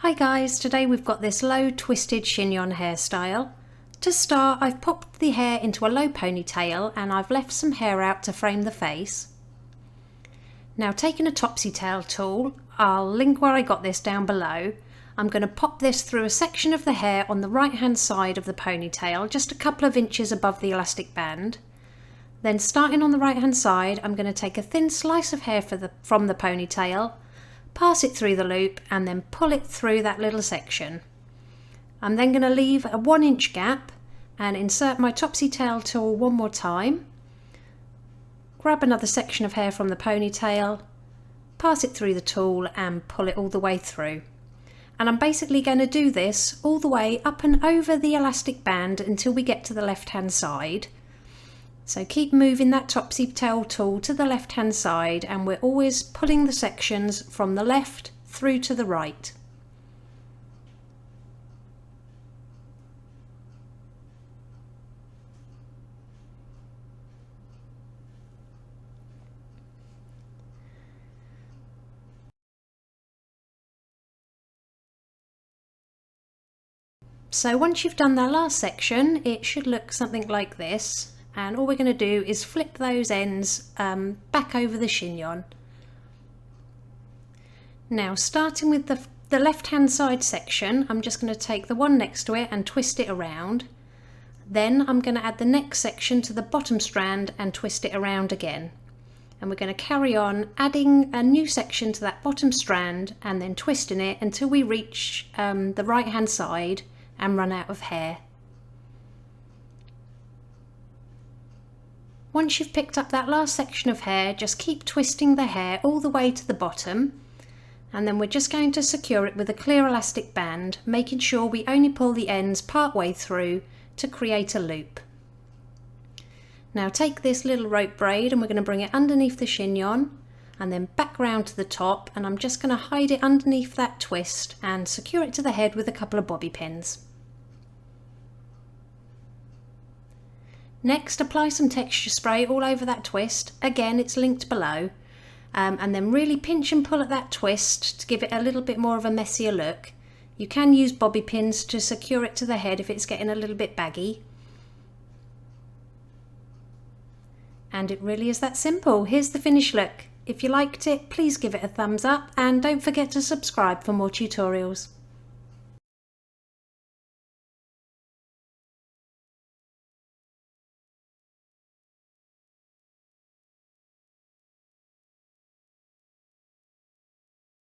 Hi guys, today we've got this low twisted chignon hairstyle. To start, I've popped the hair into a low ponytail and I've left some hair out to frame the face. Now taking a topsy tail tool, I'll link where I got this down below. I'm going to pop this through a section of the hair on the right hand side of the ponytail, just a couple of inches above the elastic band. Then starting on the right hand side, I'm going to take a thin slice of hair from the ponytail, pass it through the loop and then pull it through that little section. I'm then going to leave a 1 inch gap and insert my topsy tail tool one more time. Grab another section of hair from the ponytail, pass it through the tool and pull it all the way through. And I'm basically going to do this all the way up and over the elastic band until we get to the left hand side. So keep moving that topsy tail tool to the left hand side and we're always pulling the sections from the left through to the right. So once you've done that last section, it should look something like this. And all we're going to do is flip those ends back over the chignon. Now starting with the left hand side section, I'm just going to take the one next to it and twist it around. Then I'm going to add the next section to the bottom strand and twist it around again. And we're going to carry on adding a new section to that bottom strand and then twisting it until we reach the right hand side and run out of hair. Once you've picked up that last section of hair, just keep twisting the hair all the way to the bottom, and then we're just going to secure it with a clear elastic band, making sure we only pull the ends part way through to create a loop. Now take this little rope braid and we're going to bring it underneath the chignon and then back round to the top, and I'm just going to hide it underneath that twist and secure it to the head with a couple of bobby pins. Next, apply some texture spray all over that twist. Again, it's linked below. And then really pinch and pull at that twist to give it a little bit more of a messier look. You can use bobby pins to secure it to the head if it's getting a little bit baggy. And it really is that simple. Here's the finished look. If you liked it, please give it a thumbs up and don't forget to subscribe for more tutorials.